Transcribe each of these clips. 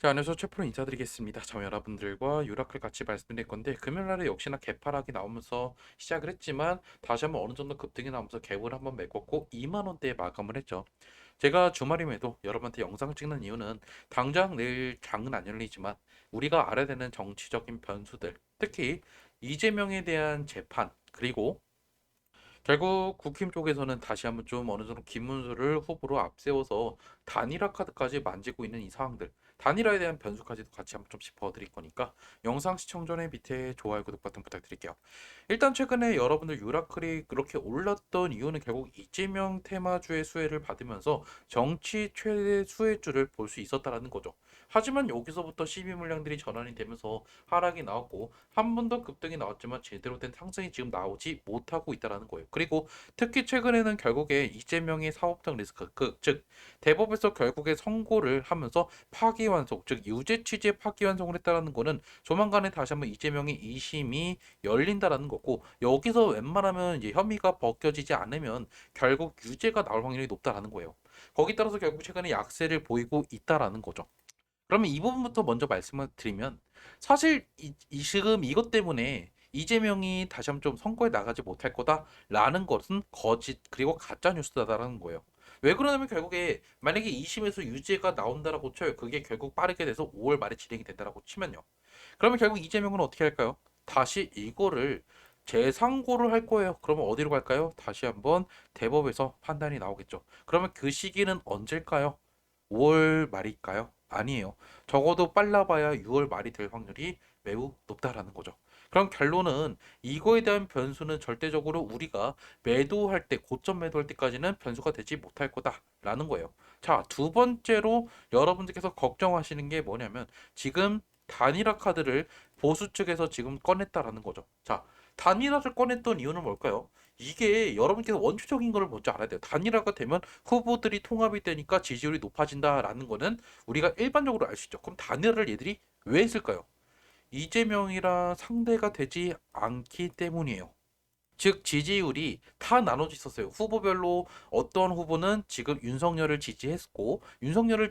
자, 안녕하세요. 최프로 인사드리겠습니다. 저 여러분들과 유라클 같이 말씀드릴 건데 금요일날에 역시나 개파락이 나오면서 시작을 했지만 다시 한번 어느 정도 급등이 나오면서 갭을 한번 메꿨고 2만 원대에 마감을 했죠. 제가 주말임에도 여러분한테 영상 찍는 이유는 당장 내일 장은 안 열리지만 우리가 알아야 되는 정치적인 변수들, 특히 이재명에 대한 재판, 그리고 결국 국힘 쪽에서는 다시 한번 좀 어느 정도 김문수를 후보로 앞세워서 단일화 카드까지 만지고 있는 이 상황들, 단일화에 대한 변수까지도 같이 한번 좀 짚어드릴 거니까 영상 시청 전에 밑에 좋아요, 구독 버튼 부탁드릴게요. 일단 최근에 여러분들 유라클이 그렇게 올랐던 이유는 결국 이재명 테마주의 수혜를 받으면서 정치 최대 수혜주를 볼 수 있었다라는 거죠. 하지만 여기서부터 시비 물량들이 전환이 되면서 하락이 나왔고 한 번 더 급등이 나왔지만 제대로 된 상승이 지금 나오지 못하고 있다라는 거예요. 그리고 특히 최근에는 결국에 이재명의 사법적 리스크, 즉 대법에서 결국에 선고를 하면서 파기환송, 즉 유죄 취지의 파기환송을 했다라는 거는 조만간에 다시 한번 이재명의 2심이 열린다라는 거고 여기서 웬만하면 이제 혐의가 벗겨지지 않으면 결국 유죄가 나올 확률이 높다라는 거예요. 거기 따라서 결국 최근에 약세를 보이고 있다라는 거죠. 그러면 이 부분부터 먼저 말씀을 드리면 사실 지금 이것 때문에 이재명이 다시 한번 좀 선거에 나가지 못할 거다라는 것은 거짓 그리고 가짜 뉴스다라는 거예요. 왜 그러냐면 결국에 만약에 2심에서 유죄가 나온다라고 쳐요. 그게 결국 빠르게 돼서 5월 말에 진행이 된다라고 치면요. 그러면 결국 이재명은 어떻게 할까요? 다시 이거를 재상고를 할 거예요. 그러면 어디로 갈까요? 다시 한번 대법에서 판단이 나오겠죠. 그러면 그 시기는 언제일까요? 5월 말일까요? 아니에요. 적어도 빨라봐야 6월 말이 될 확률이 매우 높다라는 거죠. 그럼 결론은 이거에 대한 변수는 절대적으로 우리가 매도할 때, 고점 매도할 때까지는 변수가 되지 못할 거다라는 거예요. 자, 두 번째로 여러분들께서 걱정하시는 게 뭐냐면 지금 단일화 카드를 보수 측에서 지금 꺼냈다라는 거죠. 자, 단일화를 꺼냈던 이유는 뭘까요? 이게 여러분께서 원초적인 거를 먼저 알아야 돼요. 단일화가 되면 후보들이 통합이 되니까 지지율이 높아진다라는 거는 우리가 일반적으로 알 수 있죠. 그럼 단일화를 얘들이 왜 했을까요? 이재명이랑 상대가 되지 않기 때문이에요. 즉 지지율이 다 나눠져 있었어요. 후보별로 어떤 후보는 지금 윤석열을 지지했고 윤석열을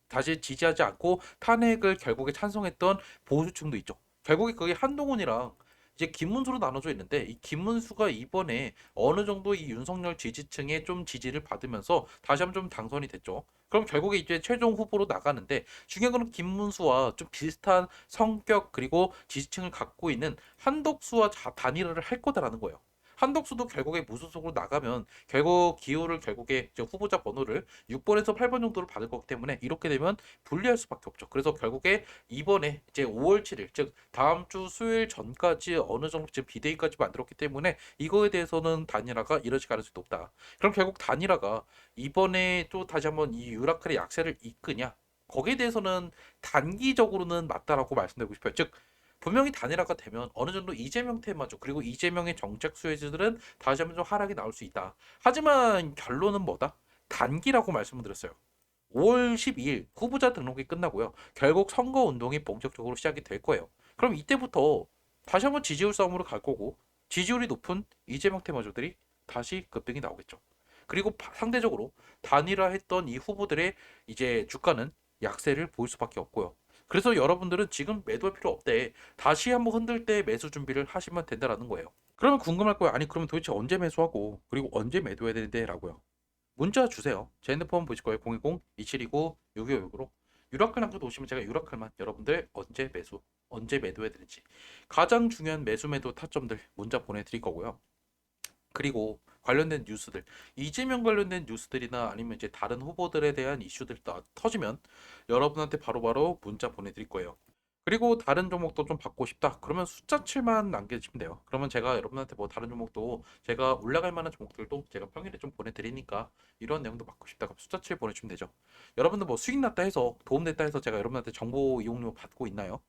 다시 지지하지 않고 탄핵을 결국에 찬성했던 보수층도 있죠. 결국에 그게 한동훈이랑 이제 김문수로 나눠져 있는데 이 김문수가 이번에 어느 정도 이 윤석열 지지층의 좀 지지를 받으면서 다시 한번 좀 당선이 됐죠. 그럼 결국에 이제 최종 후보로 나가는데 중요한 건 김문수와 좀 비슷한 성격 그리고 지지층을 갖고 있는 한덕수와 단일화를 할 거다라는 거예요. 한덕수도 결국에 무소속으로 나가면 결국 기호를 결국에 후보자 번호를 6번에서 8번 정도를 받을 거기 때문에 이렇게 되면 불리할 수밖에 없죠. 그래서 결국에 이번에 이제 5월 7일 즉 다음 주 수요일 전까지 어느 정도 지금 비대위까지 만들었기 때문에 이거에 대해서는 단일화가 이뤄질 가능성이 높다. 그럼 결국 단일화가 이번에 또 다시 한번 이 유라클의 약세를 이끄냐? 거기에 대해서는 단기적으로는 맞다라고 말씀드리고 싶어요. 즉 분명히 단일화가 되면 어느 정도 이재명 테마죠. 그리고 이재명의 정책 수혜주들은 다시 한번 좀 하락이 나올 수 있다. 하지만 결론은 뭐다? 단기라고 말씀을 드렸어요. 5월 12일 후보자 등록이 끝나고요. 결국 선거 운동이 본격적으로 시작이 될 거예요. 그럼 이때부터 다시 한번 지지율 싸움으로 갈 거고 지지율이 높은 이재명 테마주들이 다시 급등이 나오겠죠. 그리고 상대적으로 단일화했던 이 후보들의 이제 주가는 약세를 보일 수밖에 없고요. 그래서 여러분들은 지금 매도할 필요 없대. 다시 한번 흔들 때 매수 준비를 하시면 된다라는 거예요. 그러면 궁금할 거예요. 아니 그러면 도대체 언제 매수하고 그리고 언제 매도해야 되는데 라고요. 문자 주세요. 제 핸드폰 보실 거예요. 010-2729-6256으로. 유라클 남겨도 오시면 제가 유라클만 여러분들 언제 매수, 언제 매도해야 되는지 가장 중요한 매수 매도 타점들 문자 보내드릴 거고요. 그리고 관련된 뉴스들, 이재명 관련된 뉴스들이나 아니면 이제 다른 후보들에 대한 이슈들 터지면 여러분한테 바로바로 문자 보내드릴 거예요. 그리고 다른 종목도 좀 받고 싶다. 그러면 숫자 7만 남겨주시면 돼요. 그러면 제가 여러분한테 뭐 다른 종목도 제가 올라갈 만한 종목들도 제가 평일에 좀 보내드리니까 이런 내용도 받고 싶다. 그럼 숫자 7 보내주시면 되죠. 여러분들 뭐 수익 났다 해서 도움됐다 해서 제가 여러분한테 정보 이용료 받고 있나요?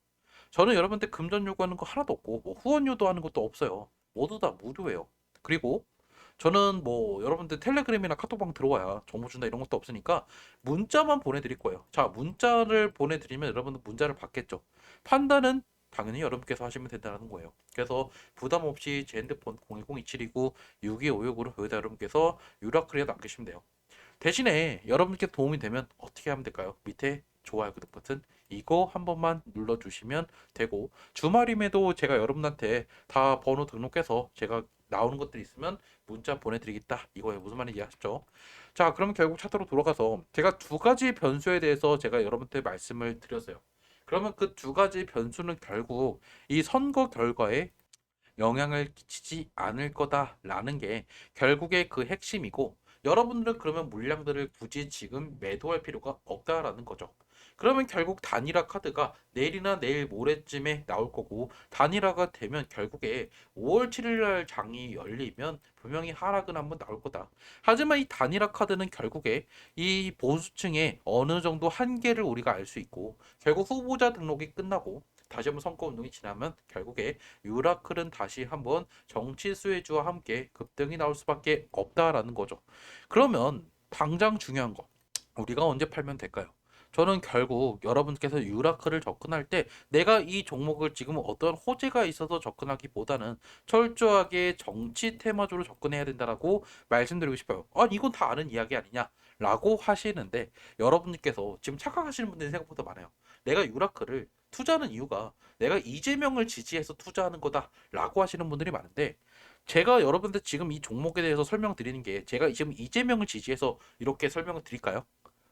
저는 여러분한테 금전 요구하는 거 하나도 없고 뭐 후원 유도하는 것도 없어요. 모두 다 무료예요. 그리고 저는 뭐 여러분들 텔레그램이나 카톡방 들어와야 정보 준다 이런 것도 없으니까 문자만 보내드릴 거예요. 자, 문자를 보내드리면 여러분들 문자를 받겠죠. 판단은 당연히 여러분께서 하시면 된다는 거예요. 그래서 부담 없이 제 핸드폰 010-2729-6256으로 여기다 여러분께서 유라클에 남기시면 돼요. 대신에 여러분께 도움이 되면 어떻게 하면 될까요? 밑에 좋아요, 구독 버튼 이거 한 번만 눌러주시면 되고, 주말임에도 제가 여러분한테 다 번호 등록해서 제가 나오는 것들 있으면 문자 보내드리겠다. 이거에 무슨 말인지 이해하시죠? 자, 그럼 결국 차트로 돌아가서 제가 두 가지 변수에 대해서 제가 여러분한테 말씀을 드렸어요. 그러면 그 두 가지 변수는 결국 이 선거 결과에 영향을 끼치지 않을 거다라는 게 결국에 그 핵심이고, 여러분들은 그러면 물량들을 굳이 지금 매도할 필요가 없다라는 거죠. 그러면 결국 단일화 카드가 내일이나 내일 모레쯤에 나올 거고, 단일화가 되면 결국에 5월 7일 날 장이 열리면 분명히 하락은 한번 나올 거다. 하지만 이 단일화 카드는 결국에 이 보수층의 어느 정도 한계를 우리가 알 수 있고, 결국 후보자 등록이 끝나고 다시 한번 선거 운동이 지나면 결국에 유라클은 다시 한번 정치 수혜주와 함께 급등이 나올 수밖에 없다라는 거죠. 그러면 당장 중요한 거, 우리가 언제 팔면 될까요? 저는 결국 여러분께서 유라클을 접근할 때 내가 이 종목을 지금 어떤 호재가 있어서 접근하기보다는 철저하게 정치 테마주로 접근해야 된다라고 말씀드리고 싶어요. 아, 이건 다 아는 이야기 아니냐? 라고 하시는데, 여러분께서 지금 착각하시는 분들이 생각보다 많아요. 내가 유라클을 투자하는 이유가 내가 이재명을 지지해서 투자하는 거다라고 하시는 분들이 많은데, 제가 여러분들 지금 이 종목에 대해서 설명드리는 게 제가 지금 이재명을 지지해서 이렇게 설명을 드릴까요?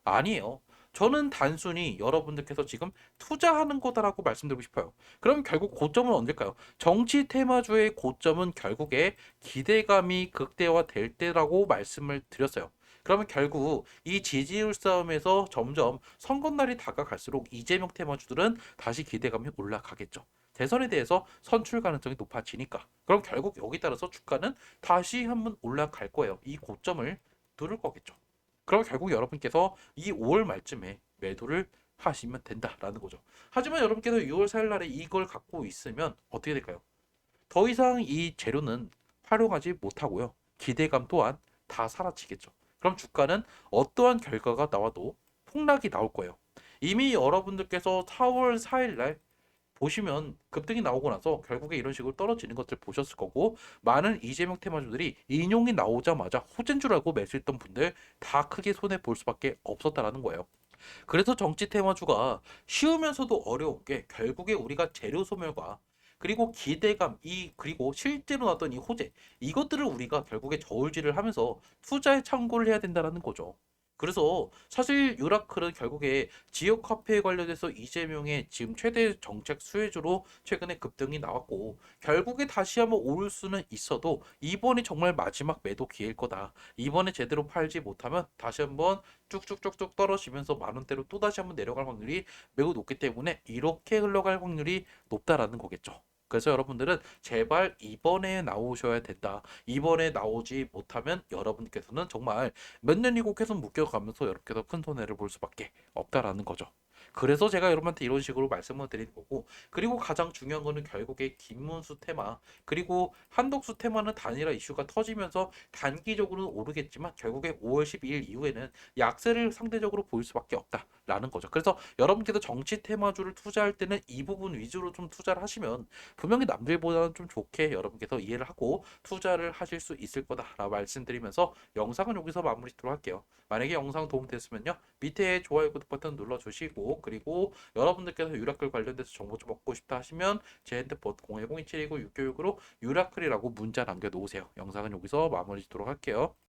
아니에요. 저는 단순히 여러분들께서 지금 투자하는 거다라고 말씀드리고 싶어요. 그럼 결국 고점은 언제일까요? 정치 테마주의 고점은 결국에 기대감이 극대화될 때라고 말씀을 드렸어요. 그러면 결국 이 지지율 싸움에서 점점 선거날이 다가갈수록 이재명 테마주들은 다시 기대감이 올라가겠죠. 대선에 대해서 선출 가능성이 높아지니까. 그럼 결국 여기 따라서 주가는 다시 한번 올라갈 거예요. 이 고점을 누를 거겠죠. 그럼 결국 여러분께서 이 5월 말쯤에 매도를 하시면 된다라는 거죠. 하지만 여러분께서 6월 4일 날에 이걸 갖고 있으면 어떻게 될까요? 더 이상 이 재료는 활용하지 못하고요. 기대감 또한 다 사라지겠죠. 그럼 주가는 어떠한 결과가 나와도 폭락이 나올 거예요. 이미 여러분들께서 4월 4일 날 보시면 급등이 나오고 나서 결국에 이런 식으로 떨어지는 것들 보셨을 거고, 많은 이재명 테마주들이 인용이 나오자마자 호재인 줄 알고 매수했던 분들 다 크게 손해 볼 수밖에 없었다라는 거예요. 그래서 정치 테마주가 쉬우면서도 어려운 게 결국에 우리가 재료 소멸과 그리고 기대감, 그리고 실제로 나왔던 이 호재, 이것들을 우리가 결국에 저울질을 하면서 투자에 참고를 해야 된다는 거죠. 그래서 사실 유라클은 결국에 지역 화폐에 관련해서 이재명의 지금 최대 정책 수혜주로 최근에 급등이 나왔고, 결국에 다시 한번 오를 수는 있어도 이번이 정말 마지막 매도 기회일 거다. 이번에 제대로 팔지 못하면 다시 한번 쭉쭉쭉쭉 떨어지면서 만 원대로 또 다시 한번 내려갈 확률이 매우 높기 때문에 이렇게 흘러갈 확률이 높다라는 거겠죠. 그래서 여러분들은 제발 이번에 나오셔야 된다. 이번에 나오지 못하면 여러분께서는 정말 몇 년이고 계속 묶여가면서 여러분께서 큰 손해를 볼 수밖에 없다라는 거죠. 그래서 제가 여러분한테 이런 식으로 말씀을 드리는 거고, 그리고 가장 중요한 거는 결국에 김문수 테마, 그리고 한덕수 테마는 단일화 이슈가 터지면서 단기적으로는 오르겠지만 결국에 5월 12일 이후에는 약세를 상대적으로 보일 수밖에 없다라는 거죠. 그래서 여러분께서 정치 테마주를 투자할 때는 이 부분 위주로 좀 투자를 하시면 분명히 남들보다는 좀 좋게 여러분께서 이해를 하고 투자를 하실 수 있을 거다라고 말씀드리면서 영상은 여기서 마무리하도록 할게요. 만약에 영상 도움됐으면요, 밑에 좋아요, 구독 버튼 눌러주시고, 그리고 여러분들께서 유라클 관련돼서 정보 좀 얻고 싶다 하시면 제 핸드폰 010-2729-696으로 유라클이라고 문자 남겨놓으세요. 영상은 여기서 마무리 짓도록 할게요.